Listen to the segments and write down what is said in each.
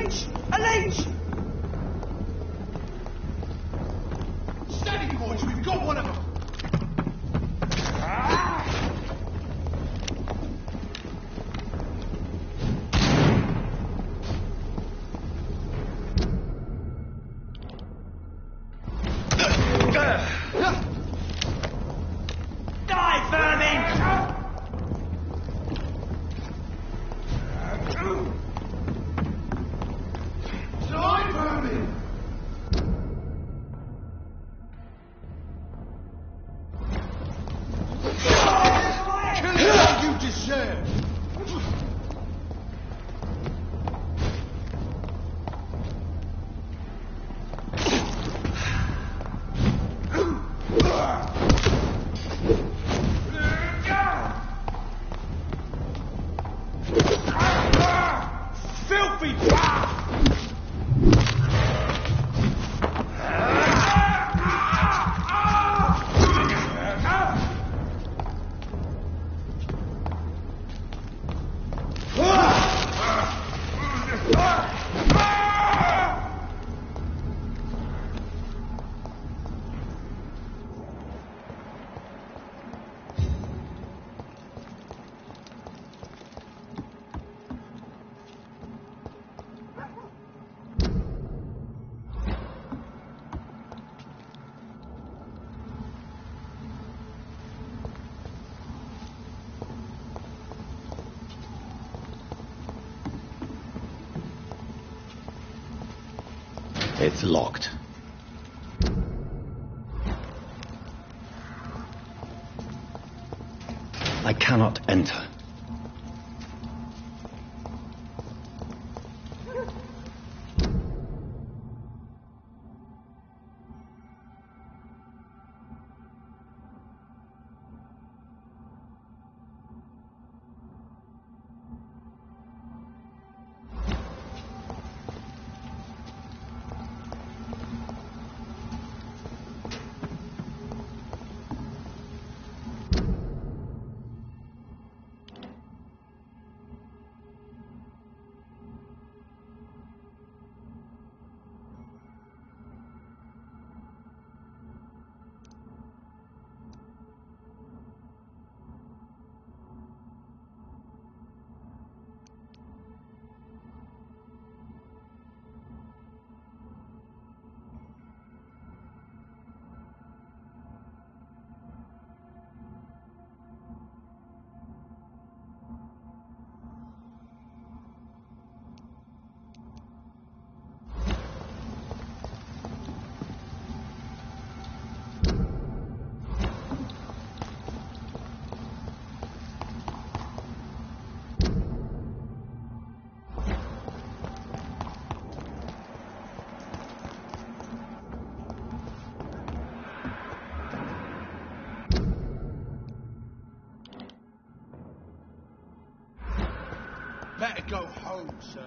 leech! A leech! Steady, boys, we've got one of them. Die, vermin! Die, vermin! Kill it like you deserve! Filthy bastard! It's locked. I cannot enter. Better go home, sir.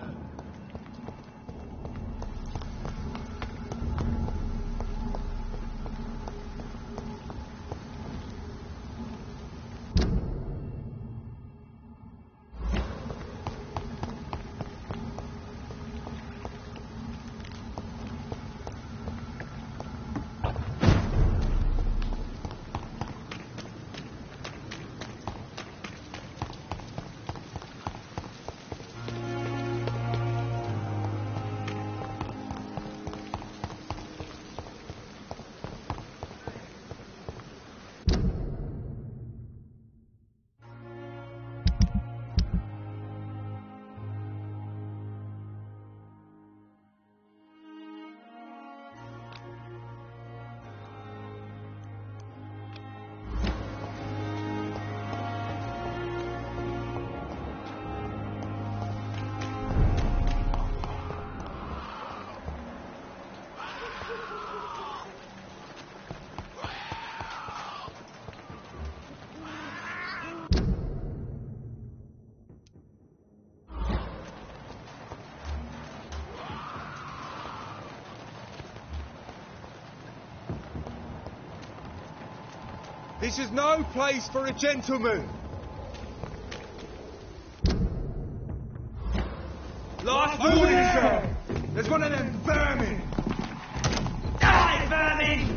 This is no place for a gentleman. Last warning, sir. There's one of them vermin! Die, vermin!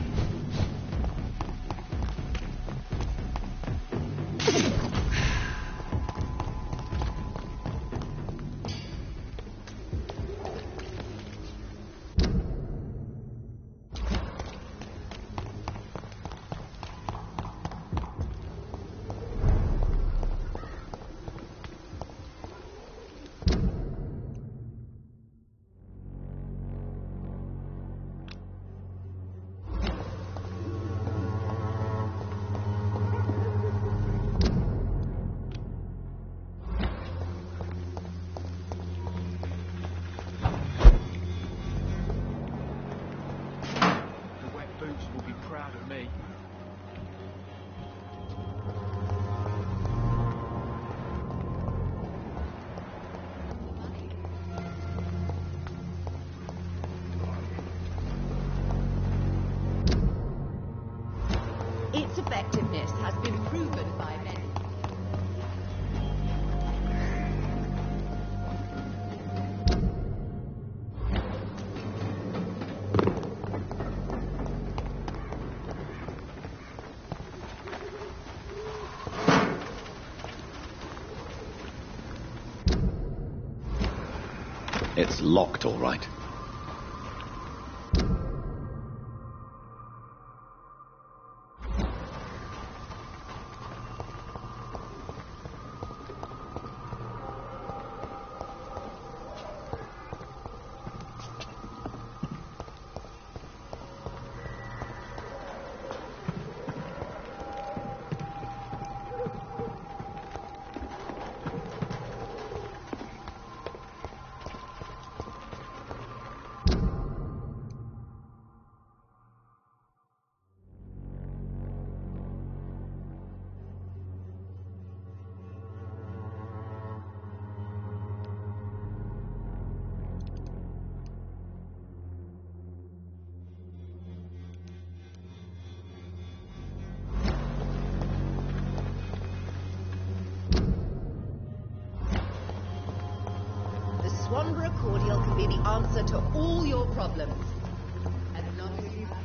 Will be proud of me. Its effectiveness has been proven by many. It's locked, all right. Wanderer cordial can be the answer to all your problems. As long as you have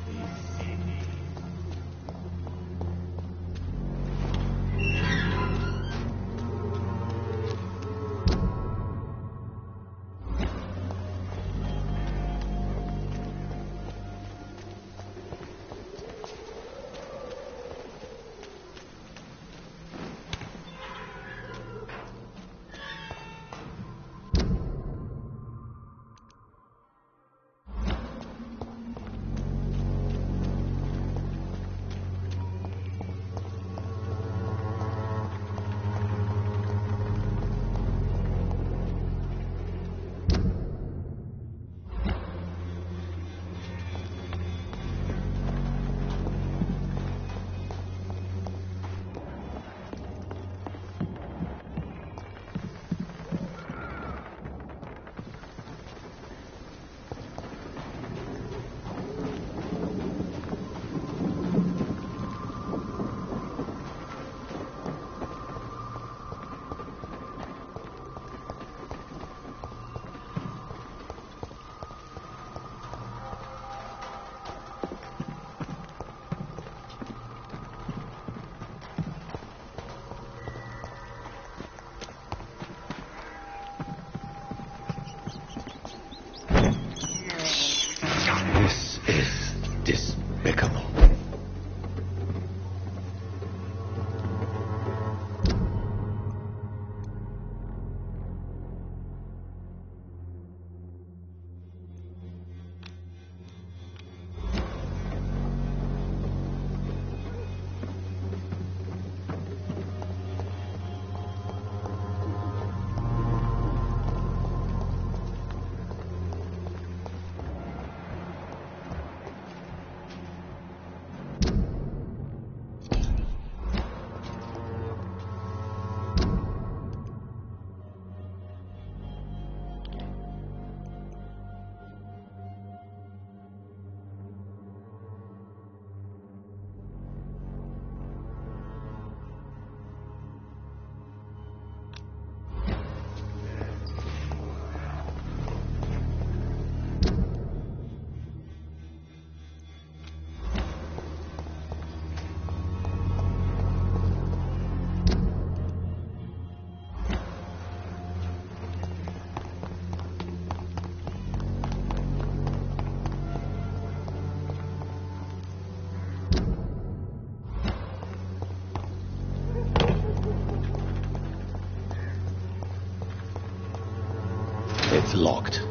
It's locked.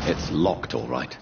It's locked, all right.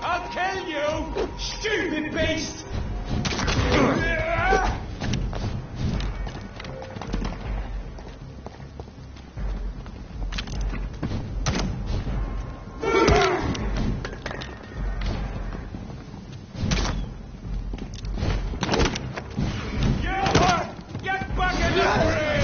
I'll kill you! Stupid beast! Get back in the ring!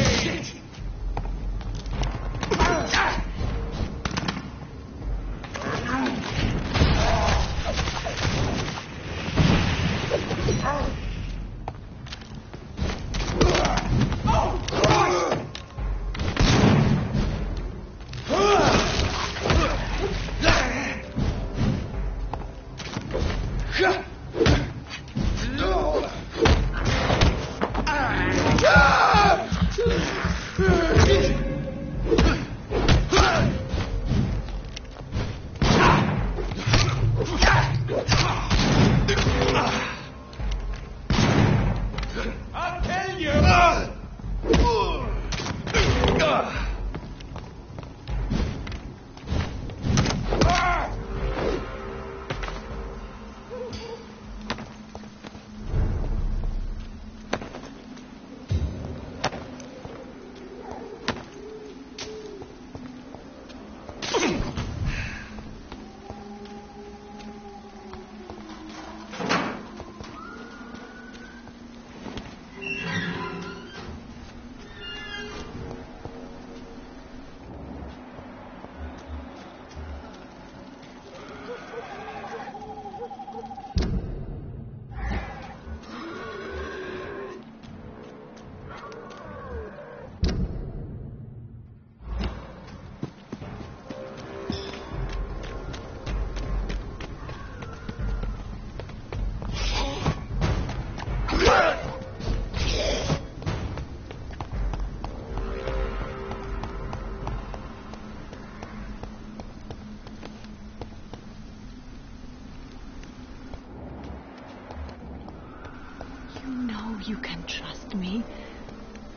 I'll kill you! You know you can trust me.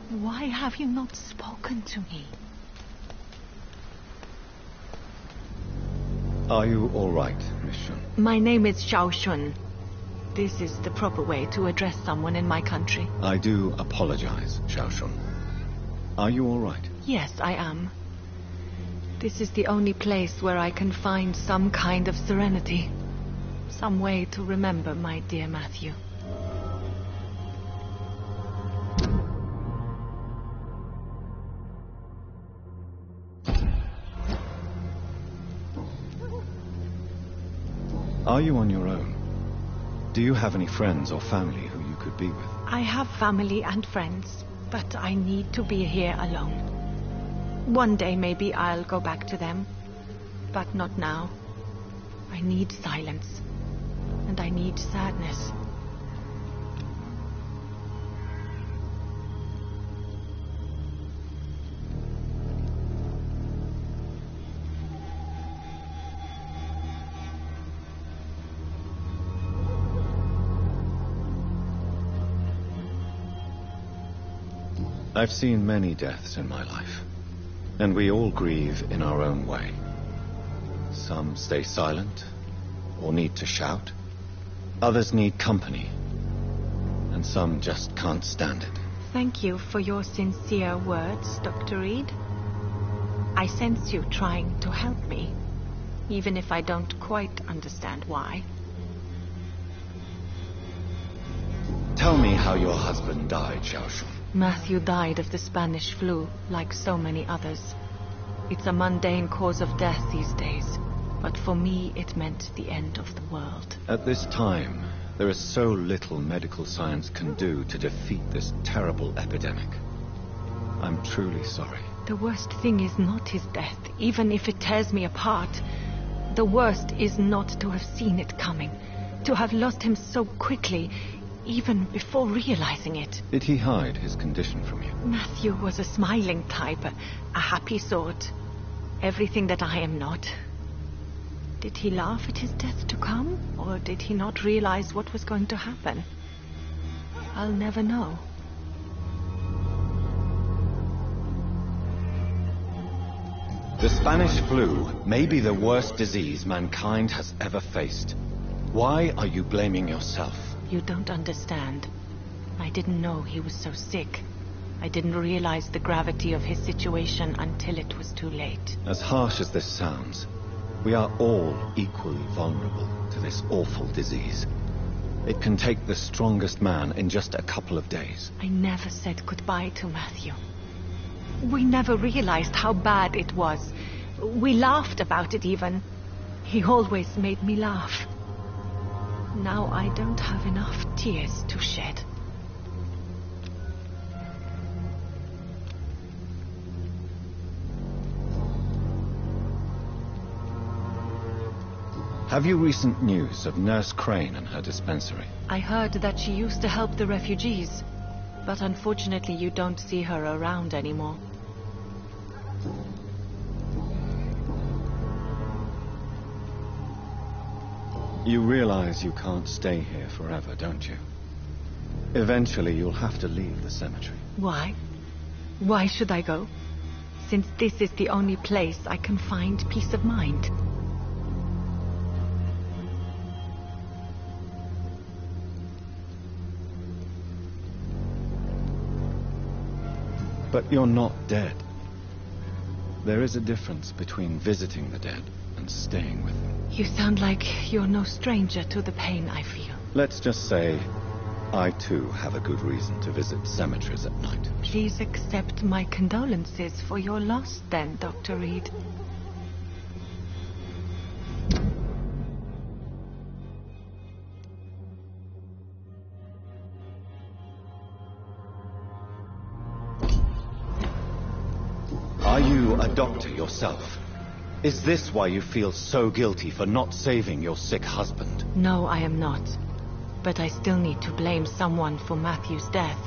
Why have you not spoken to me? Are you all right, Miss Shun? My name is Xiao Shun. This is the proper way to address someone in my country. I do apologize, Xiao Shun. Are you all right? Yes, I am. This is the only place where I can find some kind of serenity. Some way to remember my dear Matthew. Are you on your own? Do you have any friends or family who you could be with? I have family and friends, but I need to be here alone. One day maybe I'll go back to them, but not now. I need silence, and I need sadness. I've seen many deaths in my life, and we all grieve in our own way. Some stay silent, or need to shout. Others need company, and some just can't stand it. Thank you for your sincere words, Dr. Reed. I sense you trying to help me, even if I don't quite understand why. Tell me how your husband died, Xiao Shun. Matthew died of the Spanish flu, like so many others. It's a mundane cause of death these days, but for me it meant the end of the world. At this time, there is so little medical science can do to defeat this terrible epidemic. I'm truly sorry. The worst thing is not his death, even if it tears me apart. The worst is not to have seen it coming, to have lost him so quickly, even before realizing it. Did he hide his condition from you? Matthew was a smiling type, a happy sort. Everything that I am not. Did he laugh at his death to come, or did he not realize what was going to happen? I'll never know. The Spanish flu may be the worst disease mankind has ever faced. Why are you blaming yourself? You don't understand. I didn't know he was so sick. I didn't realize the gravity of his situation until it was too late. As harsh as this sounds, we are all equally vulnerable to this awful disease. It can take the strongest man in just a couple of days. I never said goodbye to Matthew. We never realized how bad it was. We laughed about it even. He always made me laugh. Now I don't have enough tears to shed. Have you recent news of Nurse Crane and her dispensary? I heard that she used to help the refugees, but unfortunately you don't see her around anymore. You realize you can't stay here forever, don't you? Eventually you'll have to leave the cemetery. Why? Why should I go? Since this is the only place I can find peace of mind. But you're not dead. There is a difference between visiting the dead and staying with them. You sound like you're no stranger to the pain I feel. Let's just say, I too have a good reason to visit cemeteries at night. Please accept my condolences for your loss then, Dr. Reed. Are you a doctor yourself? Is this why you feel so guilty for not saving your sick husband? No, I am not. But I still need to blame someone for Matthew's death.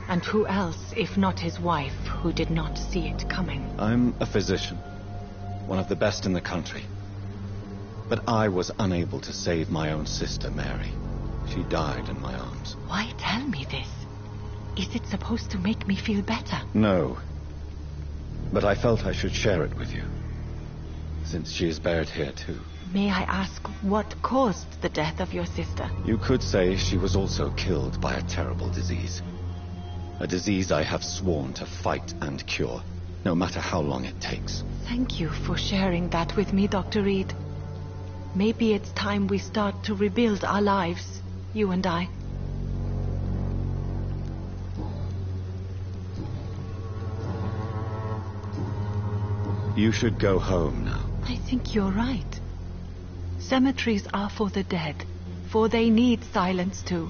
And who else, if not his wife, who did not see it coming? I'm a physician, one of the best in the country. But I was unable to save my own sister, Mary. She died in my arms. Why tell me this? Is it supposed to make me feel better? No. But I felt I should share it with you, since she is buried here too. May I ask what caused the death of your sister? You could say she was also killed by a terrible disease. A disease I have sworn to fight and cure, no matter how long it takes. Thank you for sharing that with me, Dr. Reed. Maybe it's time we start to rebuild our lives, you and I. You should go home now. I think you're right. Cemeteries are for the dead, for they need silence too.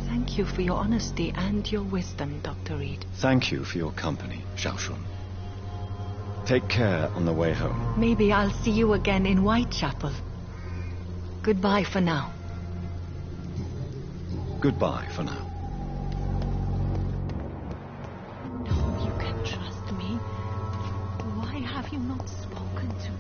Thank you for your honesty and your wisdom, Dr. Reed. Thank you for your company, Xiaoshun. Take care on the way home. Maybe I'll see you again in Whitechapel. Goodbye for now. Goodbye for now. No, you can trust me. Why have you not spoken to me?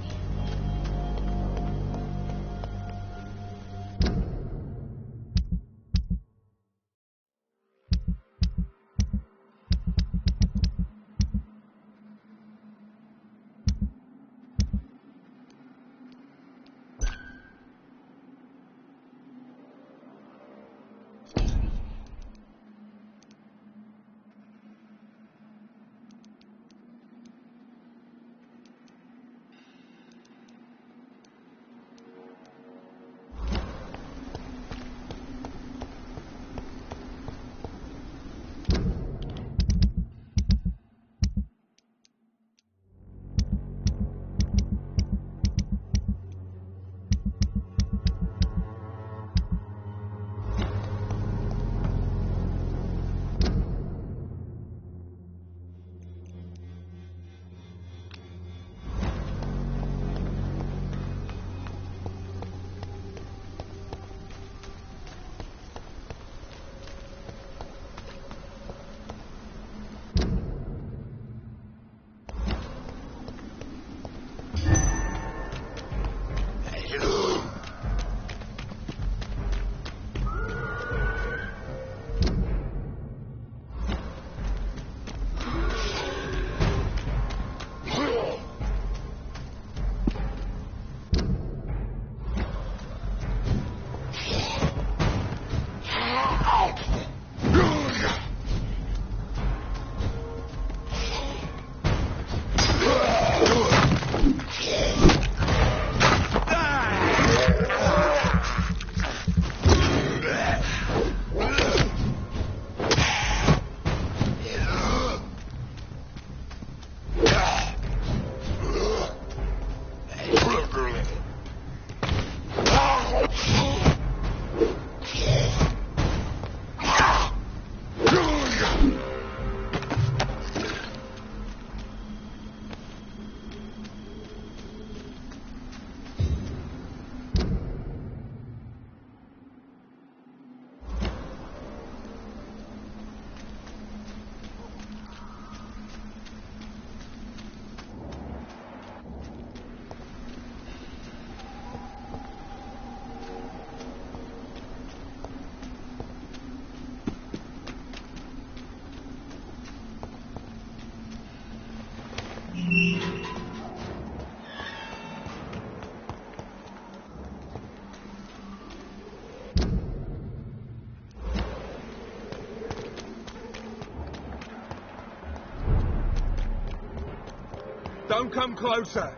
Don't come closer.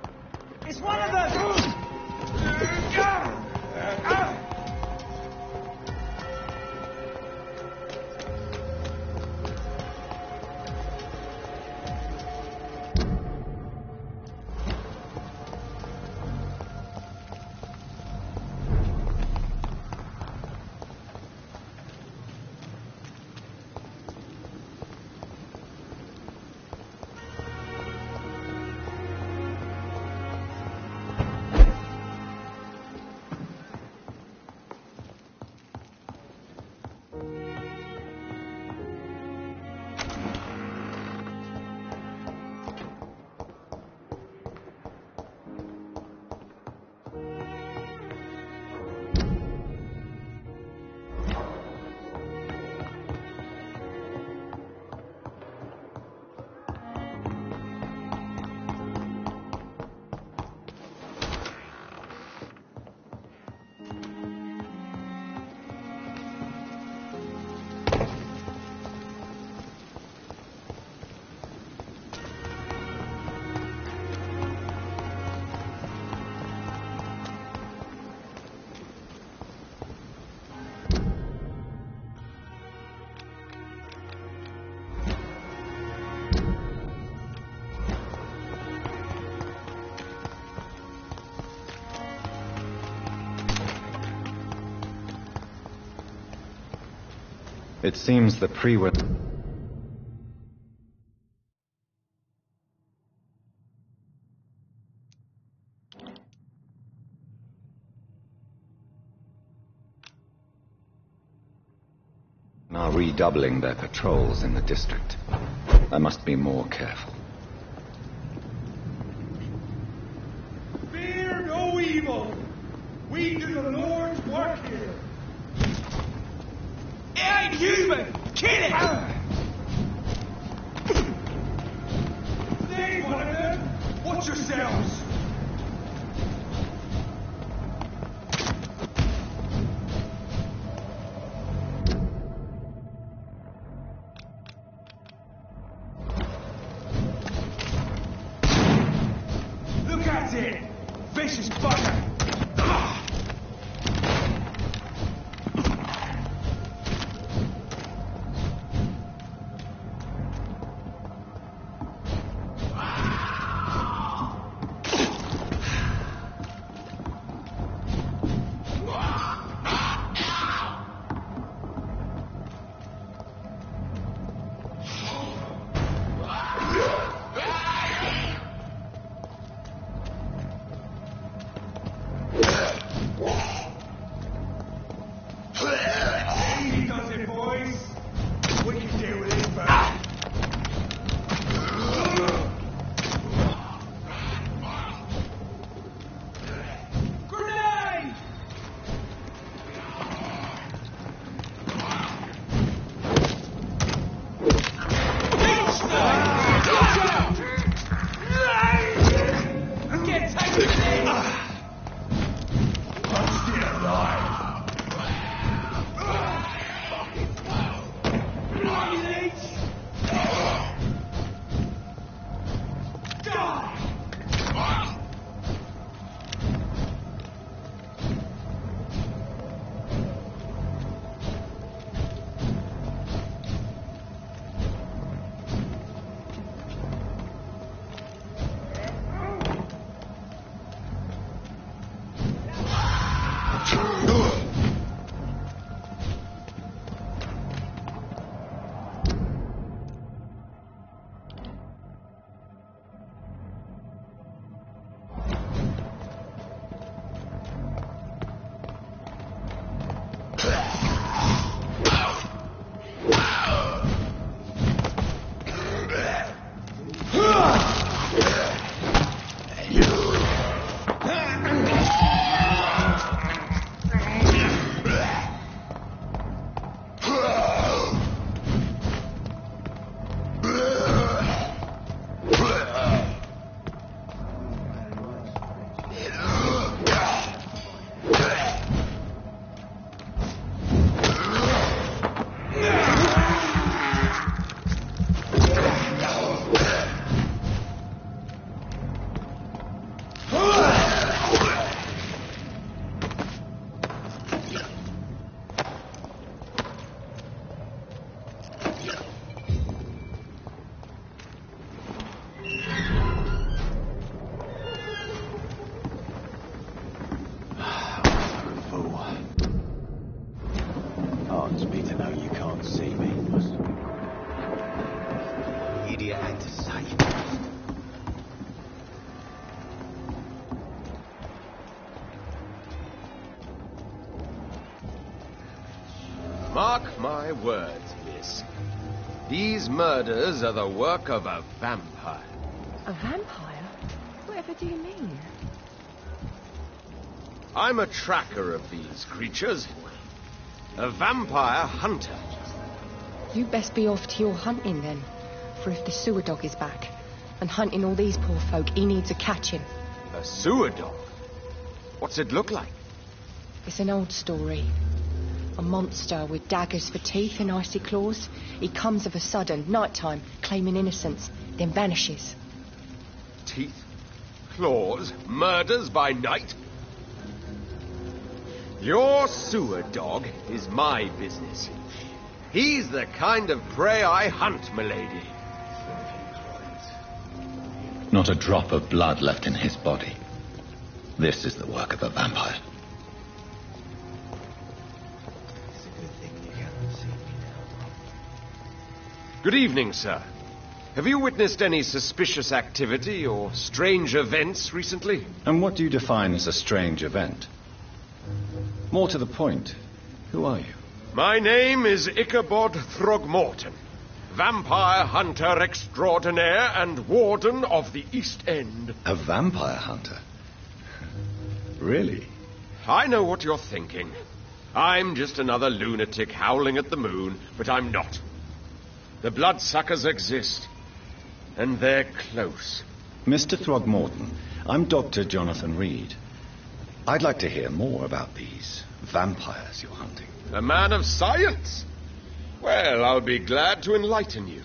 It's one of them! It seems the pre-were... are redoubling their patrols in the district. I must be more careful. Fear no evil! We do the Lord's work here! It ain't human! Kill it! There's one of them! Watch yourselves! Look at it! Vicious bugger! Easy does it, boys. We can deal with this first. Grenade! Get taken in! I'm still alive. Mark my words, miss. These murders are the work of a vampire. A vampire? Whatever do you mean? I'm a tracker of these creatures. A vampire hunter. You best be off to your hunting then. For if the sewer dog is back and hunting all these poor folk, he needs a catching. A sewer dog? What's it look like? It's an old story. A monster with daggers for teeth and icy claws. He comes of a sudden, nighttime, claiming innocence, then vanishes. Teeth? Claws? Murders by night? Your sewer dog is my business. He's the kind of prey I hunt, milady. Not a drop of blood left in his body. This is the work of a vampire. Good evening, sir. Have you witnessed any suspicious activity or strange events recently? And what do you define as a strange event? More to the point, who are you? My name is Ichabod Throgmorton, vampire hunter extraordinaire and warden of the East End. A vampire hunter? Really? I know what you're thinking. I'm just another lunatic howling at the moon, but I'm not. The bloodsuckers exist, and they're close. Mr. Throgmorton, I'm Dr. Jonathan Reed. I'd like to hear more about these vampires you're hunting. A man of science? Well, I'll be glad to enlighten you.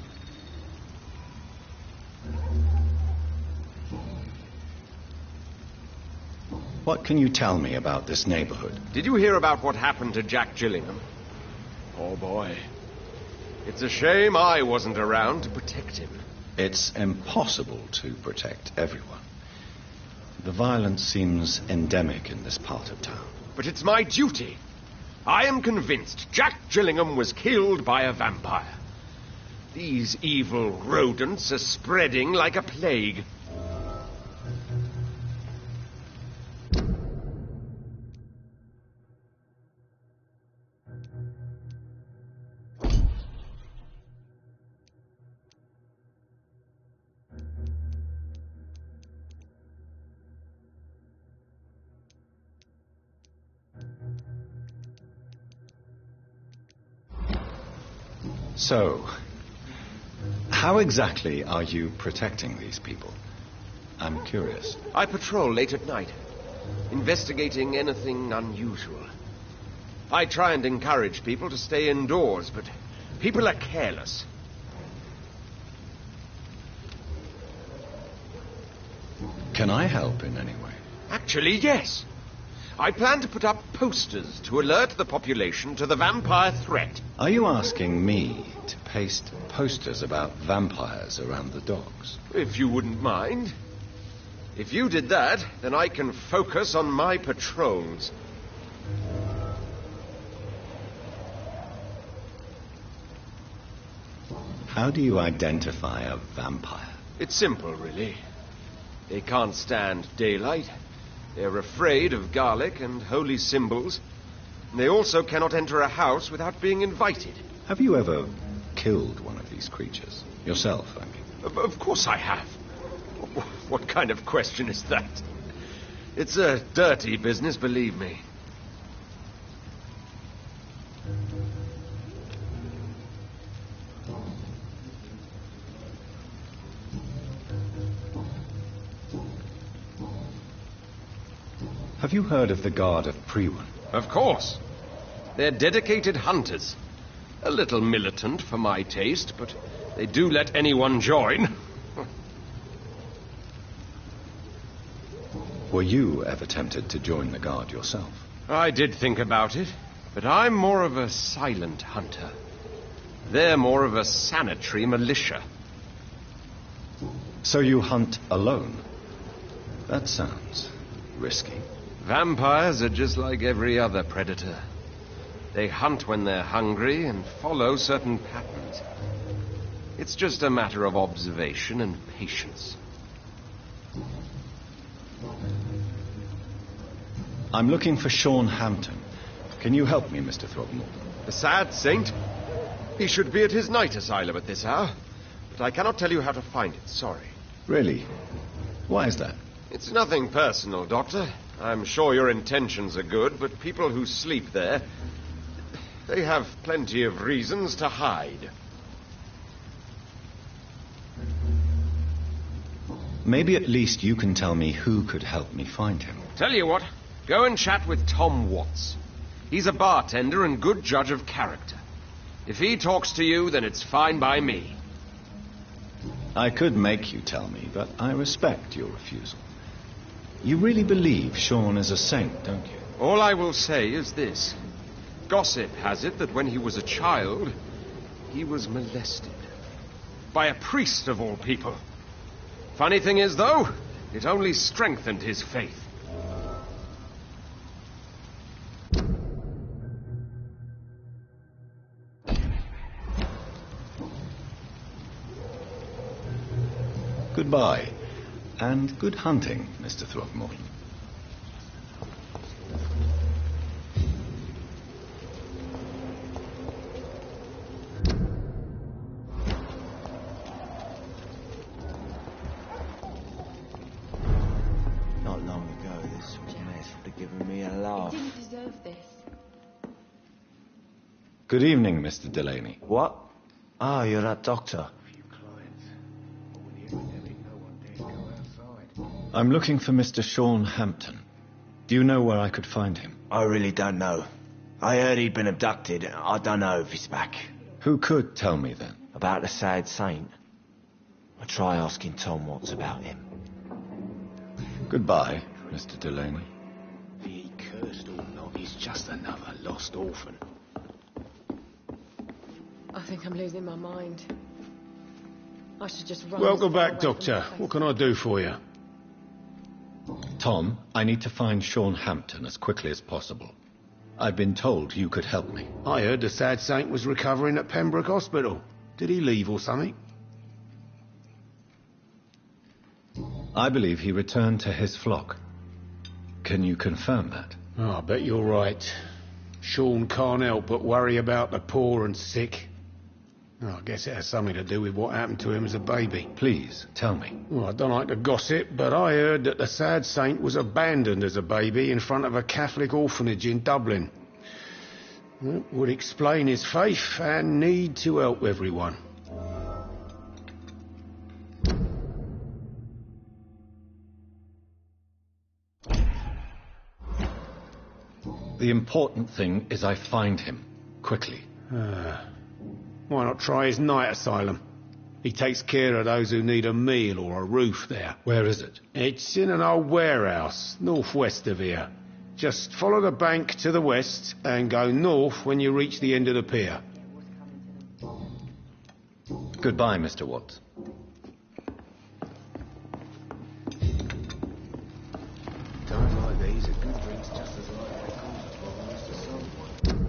What can you tell me about this neighborhood? Did you hear about what happened to Jack Gillingham? Oh, boy. It's a shame I wasn't around to protect him. It's impossible to protect everyone. The violence seems endemic in this part of town. But it's my duty. I am convinced Jack Gillingham was killed by a vampire. These evil rodents are spreading like a plague. So, how exactly are you protecting these people? I'm curious. I patrol late at night, investigating anything unusual. I try and encourage people to stay indoors, but people are careless. Can I help in any way? Actually, yes. I plan to put up posters to alert the population to the vampire threat. Are you asking me to paste posters about vampires around the docks? If you wouldn't mind. If you did that, then I can focus on my patrols. How do you identify a vampire? It's simple, really. They can't stand daylight. They're afraid of garlic and holy symbols. And they also cannot enter a house without being invited. Have you ever killed one of these creatures? Yourself, I mean. Of course I have. What kind of question is that? It's a dirty business, believe me. Have you heard of the Guard of Priwen? Of course. They're dedicated hunters. A little militant for my taste, but they do let anyone join. Were you ever tempted to join the Guard yourself? I did think about it, but I'm more of a silent hunter. They're more of a sanitary militia. So you hunt alone? That sounds risky. Vampires are just like every other predator. They hunt when they're hungry and follow certain patterns. It's just a matter of observation and patience. I'm looking for Sean Hampton. Can you help me, Mr. Throgmorton? The sad saint? He should be at his night asylum at this hour. But I cannot tell you how to find it, sorry. Really? Why is that? It's nothing personal, Doctor. I'm sure your intentions are good, but people who sleep there, they have plenty of reasons to hide. Maybe at least you can tell me who could help me find him. Tell you what, go and chat with Tom Watts. He's a bartender and good judge of character. If he talks to you, then it's fine by me. I could make you tell me, but I respect your refusal. You really believe Sean is a saint, don't you? All I will say is this. Gossip has it that when he was a child, he was molested. By a priest of all people. Funny thing is, though, it only strengthened his faith. Goodbye, and good hunting, Mr. Throgmorton. Not long ago, this sort of mess would have given me a laugh. He didn't deserve this. Good evening, Mr. Delaney. What? Ah, you're that doctor. I'm looking for Mr. Sean Hampton. Do you know where I could find him? I really don't know. I heard he'd been abducted. I don't know if he's back. Who could tell me then? About the sad saint? I'll try asking Tom Watts about him. Goodbye, Mr. Delaney. Be he cursed or not, he's just another lost orphan. I think I'm losing my mind. I should just run. Welcome as far back, away from Doctor. this place. What can I do for you? Tom, I need to find Sean Hampton as quickly as possible. I've been told you could help me. I heard the sad saint was recovering at Pembroke Hospital. Did he leave or something? I believe he returned to his flock. Can you confirm that? Oh, I bet you're right. Sean can't help but worry about the poor and sick. Oh, I guess it has something to do with what happened to him as a baby. Please, tell me. Well, I don't like to gossip, but I heard that the sad saint was abandoned as a baby in front of a Catholic orphanage in Dublin. That would explain his faith and need to help everyone. The important thing is I find him, quickly. Why not try his night asylum? He takes care of those who need a meal or a roof there. Where is it? It's in an old warehouse, northwest of here. Just follow the bank to the west and go north when you reach the end of the pier. Goodbye, Mr. Watts. Times like these, a good drink's just as like that comes as well as the someone.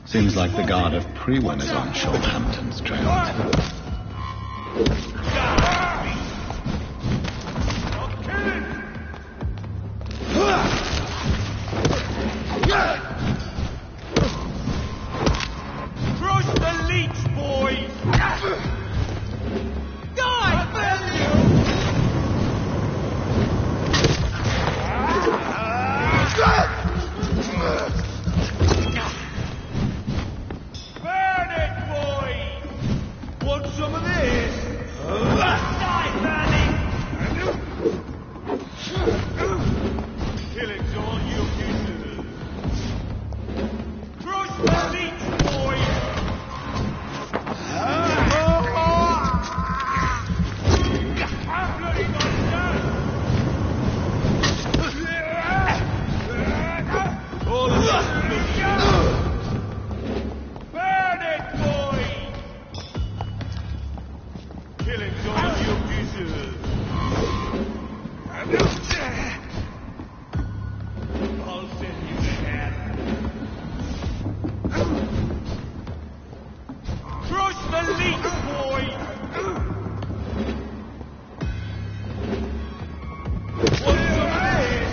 Seems like the guard of Prewin is on Sean Hampton's trail. Crush the leech, boys! Burn it, boys! Want some of this? Die, Fanny! Killing's all you can do. Crush the leech, boys! I'm bloody monster! All of you! Burn it, boys! Killing's all you deserve. I'll send you to hell. Crush the leech, boys! Want some of this?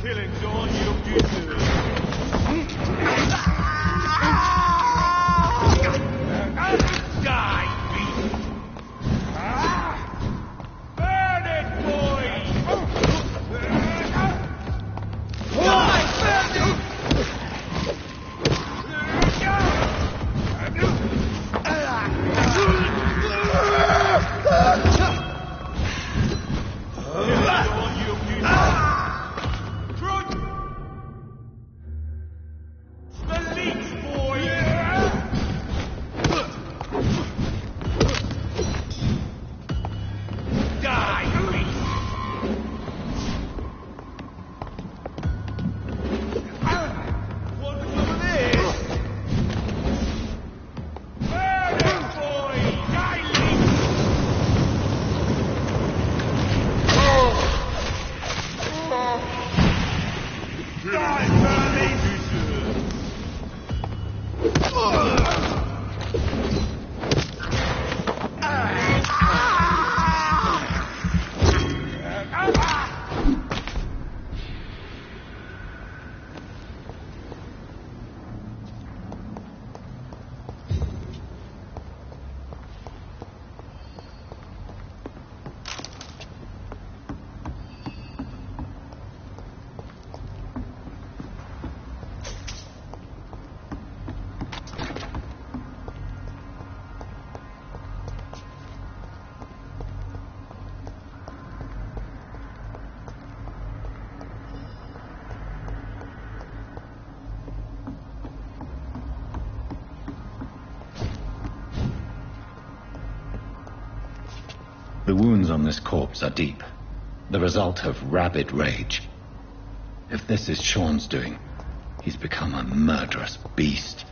Killing's all you deserve. Die, beast! Burn it, boys! The wounds on this corpse are deep, the result of rabid rage. If this is Sean's doing, he's become a murderous beast.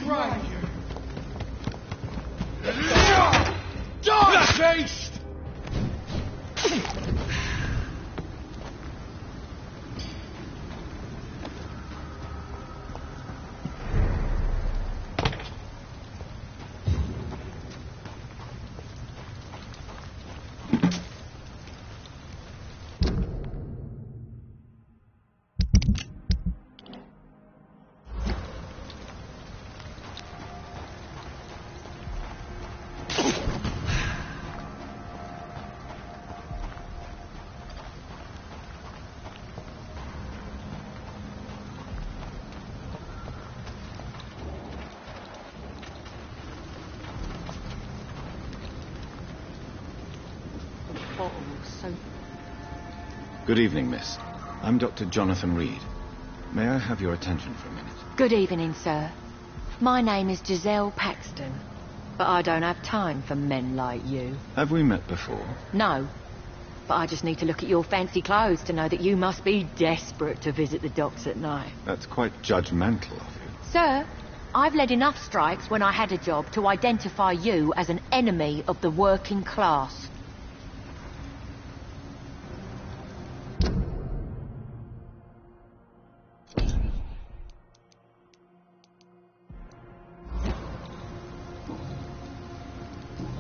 Die, beast! Good evening, miss. I'm Dr. Jonathan Reed. May I have your attention for a minute? Good evening, sir. My name is Giselle Paxton, but I don't have time for men like you. Have we met before? No, but I just need to look at your fancy clothes to know that you must be desperate to visit the docks at night. That's quite judgmental of you. Sir, I've led enough strikes when I had a job to identify you as an enemy of the working class.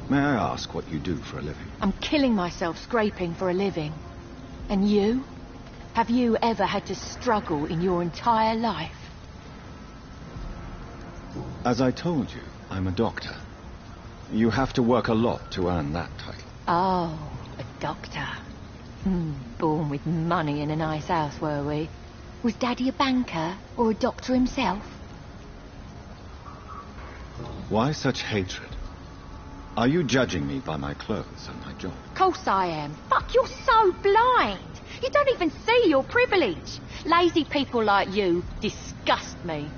May I ask what you do for a living? I'm killing myself scraping for a living. And you? Have you ever had to struggle in your entire life? As I told you, I'm a doctor. You have to work a lot to earn that title. Oh, a doctor. Born with money in a nice house, were we? Was Daddy a banker or a doctor himself? Why such hatred? Are you judging me by my clothes and my job? Of course I am. Fuck, you're so blind. You don't even see your privilege. Lazy people like you disgust me.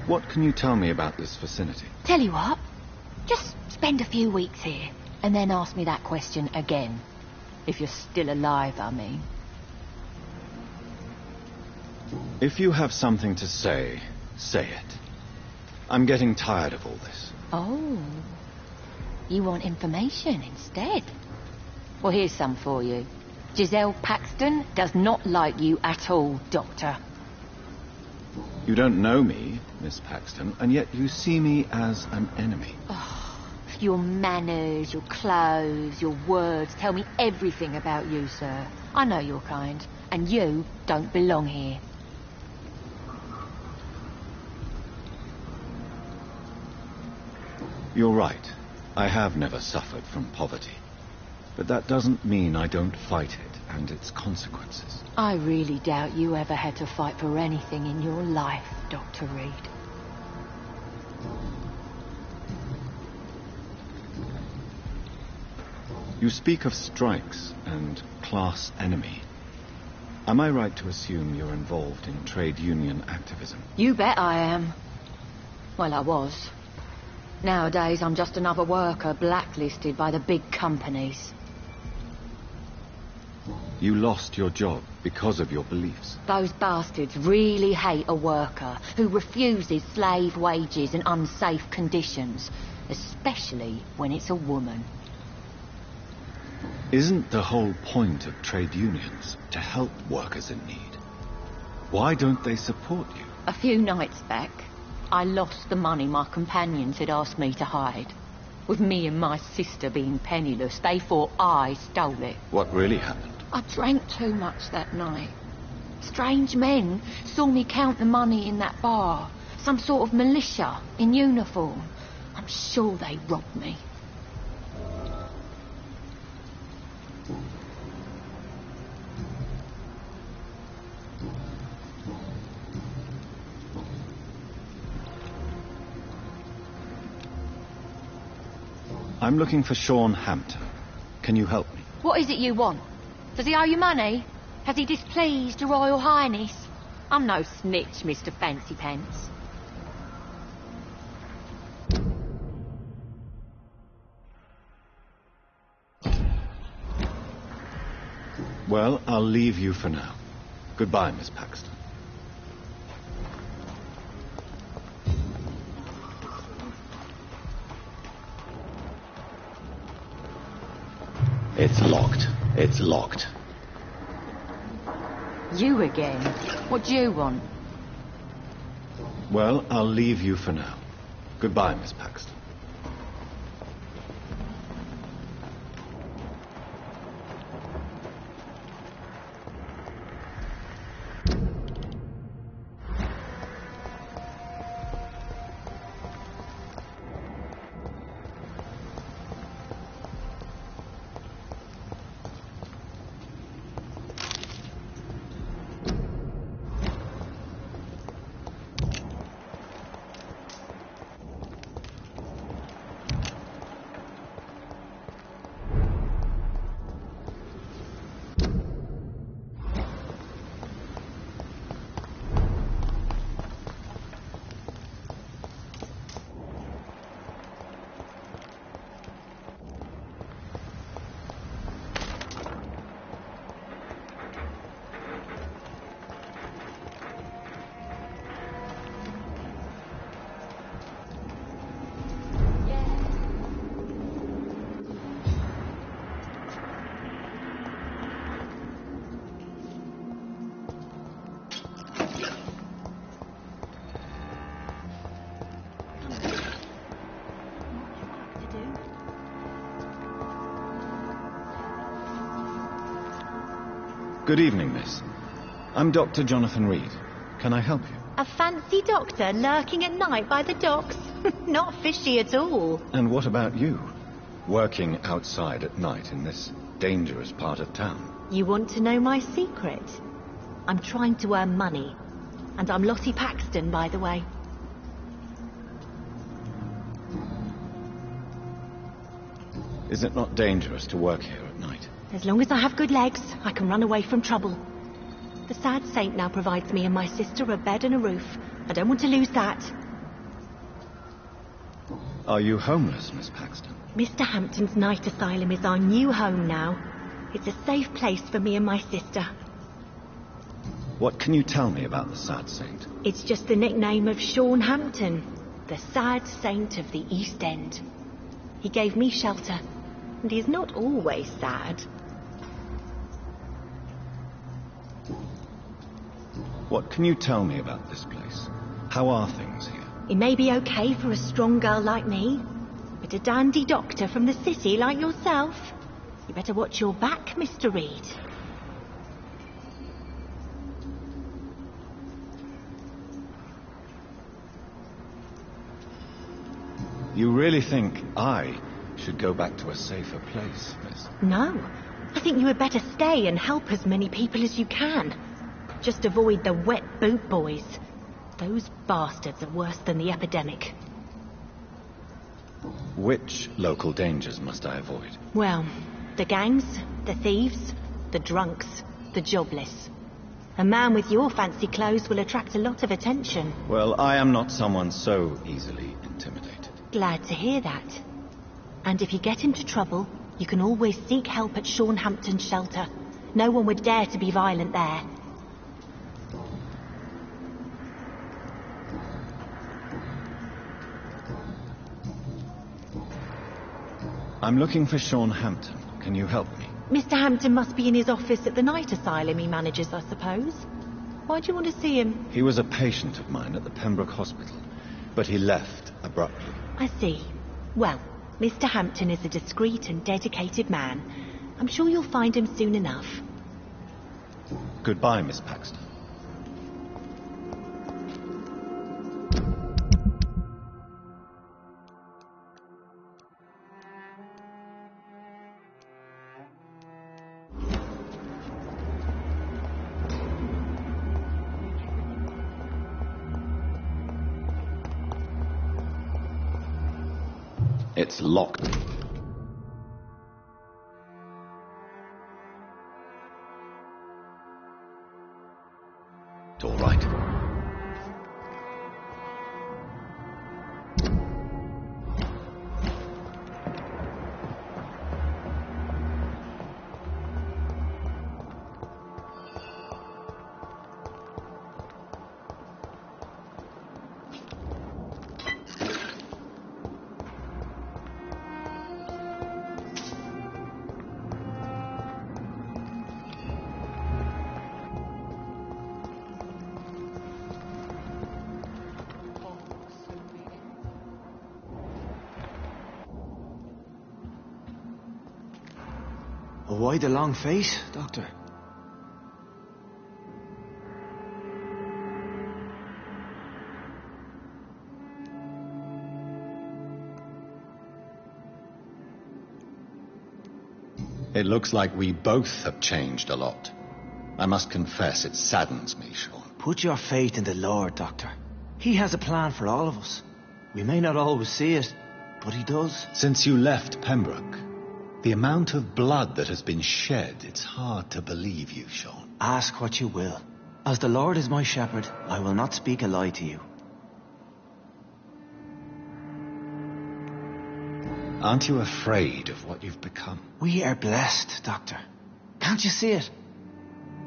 What can you tell me about this vicinity? Tell you what, just spend a few weeks here and then ask me that question again. If you're still alive, I mean. If you have something to say, say it. I'm getting tired of all this. Oh, you want information instead? Well, here's some for you. Giselle Paxton does not like you at all, Doctor. You don't know me, Miss Paxton, and yet you see me as an enemy. Oh, your manners, your clothes, your words tell me everything about you, sir. I know your kind, and you don't belong here. You're right. I have never suffered from poverty. But that doesn't mean I don't fight it and its consequences. I really doubt you ever had to fight for anything in your life, Dr. Reed. You speak of strikes and class enemy. Am I right to assume you're involved in trade union activism? You bet I am. Well, I was. Nowadays, I'm just another worker blacklisted by the big companies. You lost your job because of your beliefs. Those bastards really hate a worker who refuses slave wages and unsafe conditions, especially when it's a woman. Isn't the whole point of trade unions to help workers in need? Why don't they support you? A few nights back, I lost the money my companions had asked me to hide. With me and my sister being penniless, they thought I stole it. What really happened? I drank too much that night. Strange men saw me count the money in that bar. Some sort of militia in uniform. I'm sure they robbed me. I'm looking for Sean Hampton. Can you help me? What is it you want? Does he owe you money? Has he displeased your Royal Highness? I'm no snitch, Mr. Fancy Pants. Well, I'll leave you for now. Goodbye, Miss Paxton. It's locked. It's locked. You again? What do you want? Well, I'll leave you for now. Goodbye, Miss Paxton. Good evening, miss. I'm Dr. Jonathan Reed. Can I help you? A fancy doctor lurking at night by the docks? Not fishy at all. And what about you? Working outside at night in this dangerous part of town? You want to know my secret? I'm trying to earn money. And I'm Lottie Paxton, by the way. Is it not dangerous to work here at night? As long as I have good legs, I can run away from trouble. The sad saint now provides me and my sister a bed and a roof. I don't want to lose that. Are you homeless, Miss Paxton? Mr. Hampton's night asylum is our new home now. It's a safe place for me and my sister. What can you tell me about the sad saint? It's just the nickname of Sean Hampton, the sad saint of the East End. He gave me shelter, and he's not always sad. What can you tell me about this place? How are things here? It may be okay for a strong girl like me, but a dandy doctor from the city like yourself, you better watch your back, Mr. Reed. You really think I should go back to a safer place, miss? No, I think you had better stay and help as many people as you can. Just avoid the wet boot boys. Those bastards are worse than the epidemic. Which local dangers must I avoid? Well, the gangs, the thieves, the drunks, the jobless. A man with your fancy clothes will attract a lot of attention. Well, I am not someone so easily intimidated. Glad to hear that. And if you get into trouble, you can always seek help at Sean Hampton's shelter. No one would dare to be violent there. I'm looking for Sean Hampton. Can you help me? Mr. Hampton must be in his office at the night asylum he manages, I suppose. Why do you want to see him? He was a patient of mine at the Pembroke Hospital, but he left abruptly. I see. Well, Mr. Hampton is a discreet and dedicated man. I'm sure you'll find him soon enough. Goodbye, Miss Paxton. It's locked. It's all right. why the long face, Doctor? It looks like we both have changed a lot. I must confess, it saddens me, Sean. Put your faith in the Lord, Doctor. He has a plan for all of us. We may not always see it, but he does. Since you left Pembroke, the amount of blood that has been shed, it's hard to believe you, Sean. Ask what you will. As the Lord is my shepherd, I will not speak a lie to you. Aren't you afraid of what you've become? We are blessed, Doctor. Can't you see it?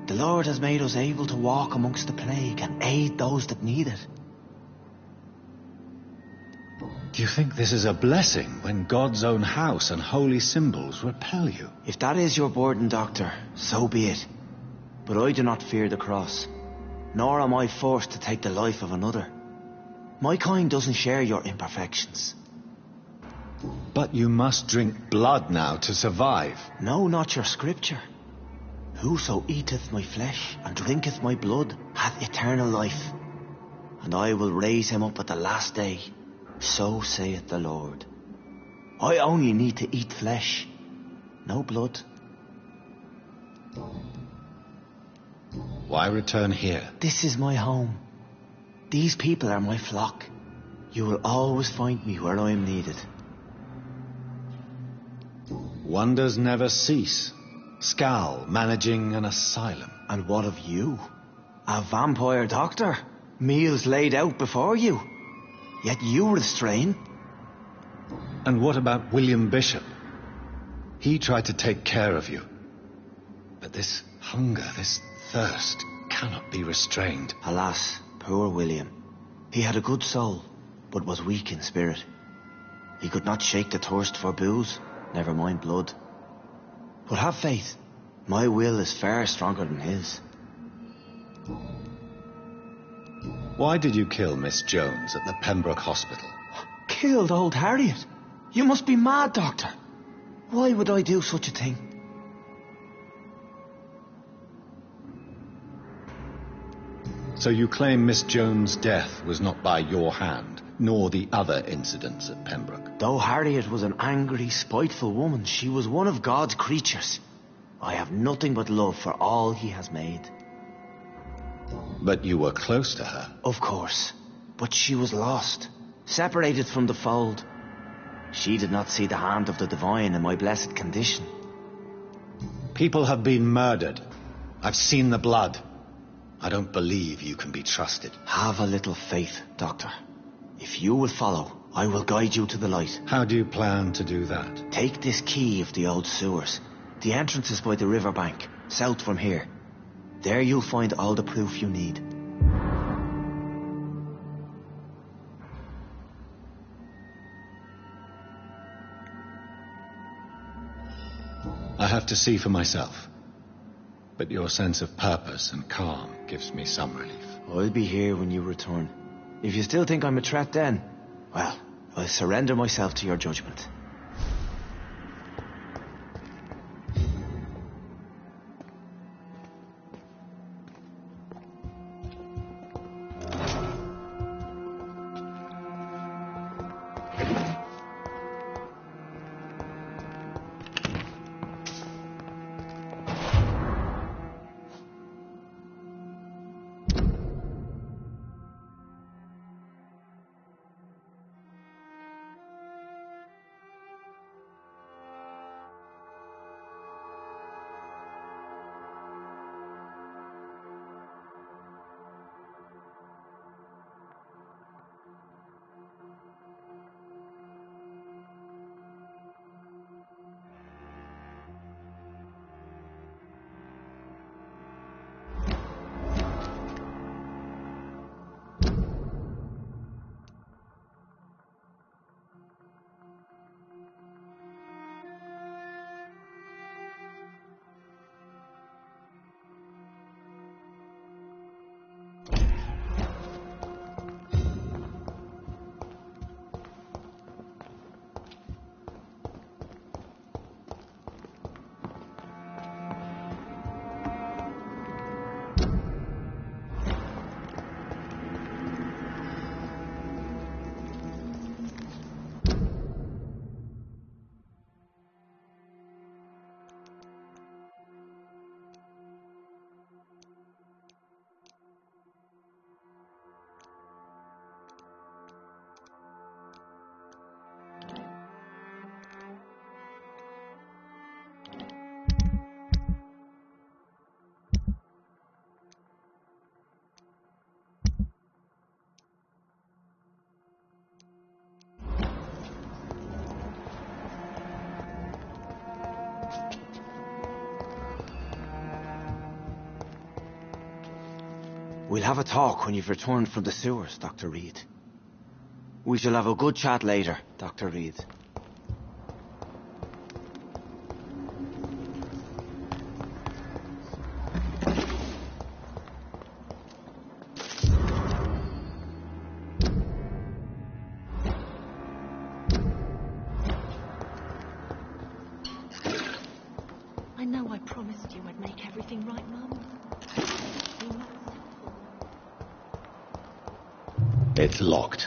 The Lord has made us able to walk amongst the plague and aid those that need it. Do you think this is a blessing when God's own house and holy symbols repel you? If that is your burden, Doctor, so be it. But I do not fear the cross, nor am I forced to take the life of another. My kind doesn't share your imperfections. But you must drink blood now to survive. No, not your scripture. Whoso eateth my flesh and drinketh my blood hath eternal life, and I will raise him up at the last day. So saith the Lord. I only need to eat flesh, no blood. Why return here? This is my home. These people are my flock. You will always find me where I am needed. Wonders never cease. Scal managing an asylum. And what of you? A vampire doctor? Meals laid out before you. Yet you restrain. And what about William Bishop? He tried to take care of you. But this hunger, this thirst, cannot be restrained. Alas, poor William. He had a good soul, but was weak in spirit. He could not shake the thirst for booze, never mind blood. But have faith. My will is far stronger than his. Why did you kill Miss Jones at the Pembroke Hospital? Killed old Harriet? You must be mad, Doctor. Why would I do such a thing? So you claim Miss Jones' death was not by your hand, nor the other incidents at Pembroke? Though Harriet was an angry, spiteful woman, she was one of God's creatures. I have nothing but love for all he has made. But you were close to her. Of course. But she was lost, separated from the fold. She did not see the hand of the divine in my blessed condition. People have been murdered. I've seen the blood. I don't believe you can be trusted. Have a little faith, Doctor. If you will follow, I will guide you to the light. How do you plan to do that? Take this key of the old sewers. The entrance is by the riverbank, south from here. There you'll find all the proof you need. I have to see for myself. But your sense of purpose and calm gives me some relief. I'll be here when you return. If you still think I'm a threat then, well, I'll surrender myself to your judgment. We'll have a talk when you've returned from the sewers, Dr. Reed. We shall have a good chat later, Dr. Reed. I know I promised you I'd make everything right, Mum. It's locked.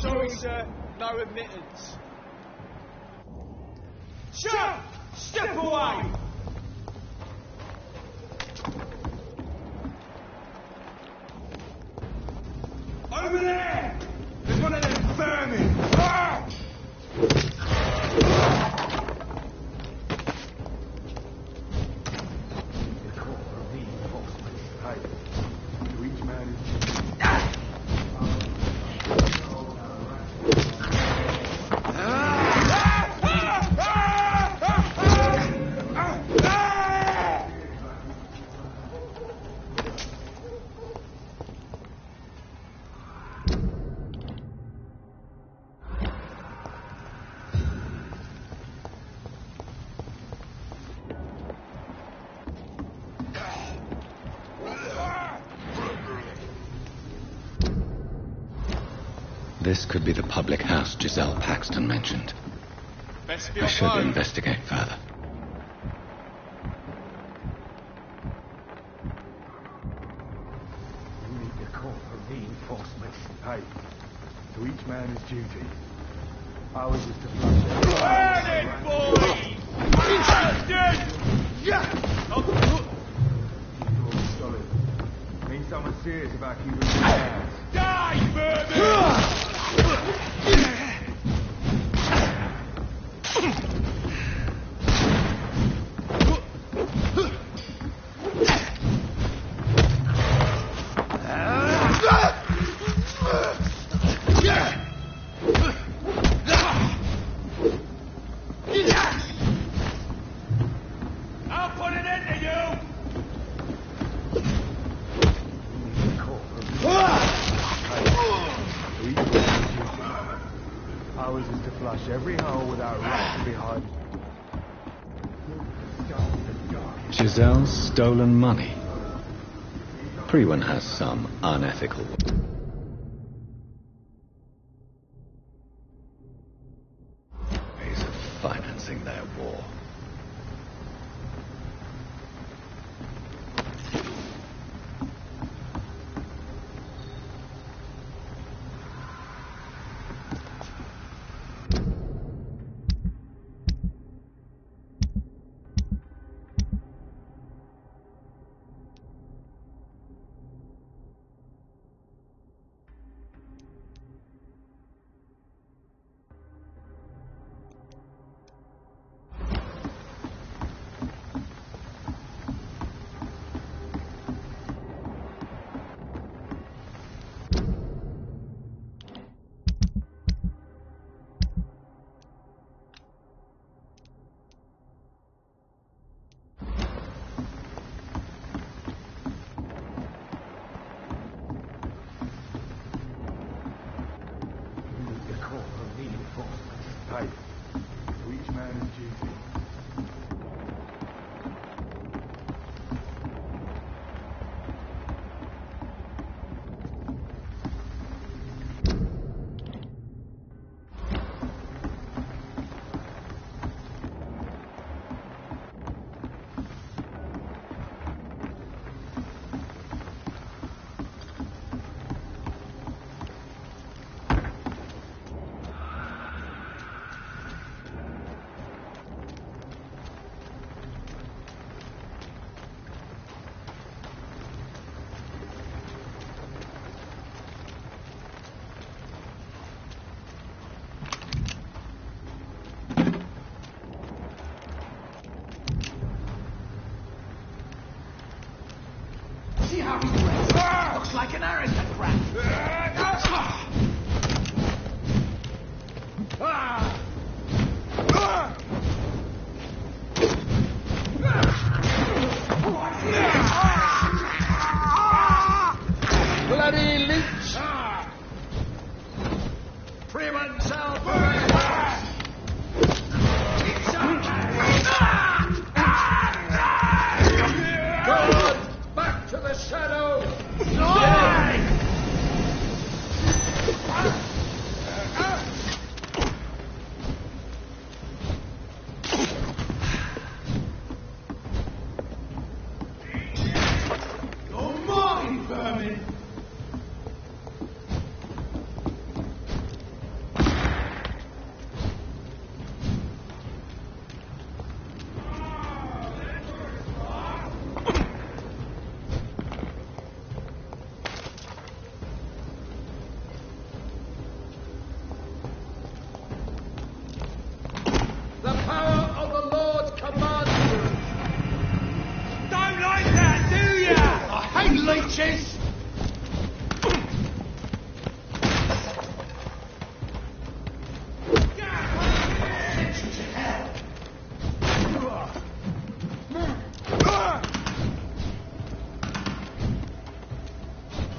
Sorry, sir. No admittance. Sir! Step away! Over there! There's one of them vermin! Ah! To each man is... This could be the public house Giselle Paxton mentioned. Best be I off should home. investigate further. We need to call for reinforcements. Hey, to each man his duty. Ours is to flush it. Burn it, boy! Solid. Means someone serious about keeping your hands. Die, vermin! into you! Ours is to flush every hole without rats behind. Giselle's stolen money. Priwen has some unethical ways of financing their war. Hey, to each man his duty. See how he dresses? Looks like an aristocrat. Bloody leech! Freeman shall burn! Good! Back to the shadow! You're mine, vermin! The power of the Lord commands you. Don't like that, do ya? I hate leeches.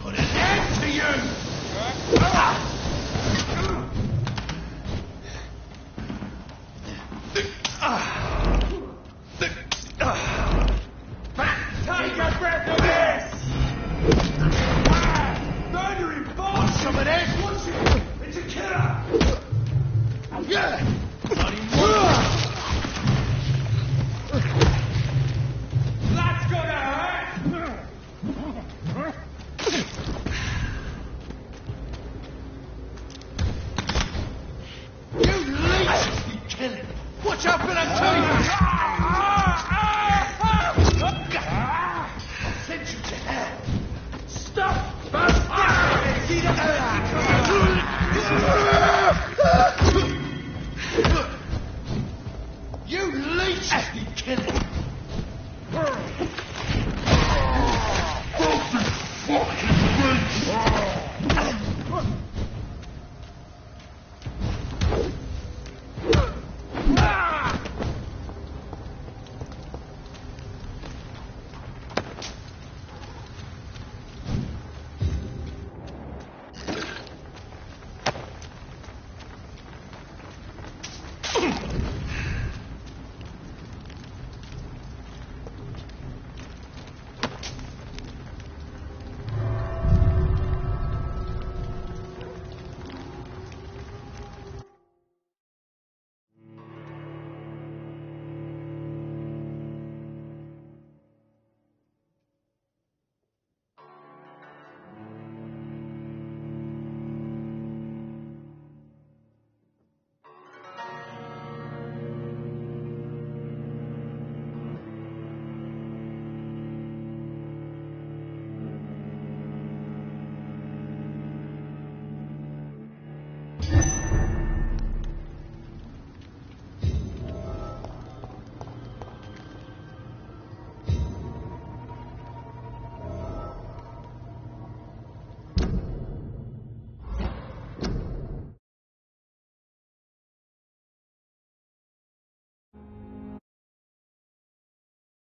Put an end to you. Take a breath of this! Murder him, boss! Want some of this? What's it? It's a killer! Yeah! Bloody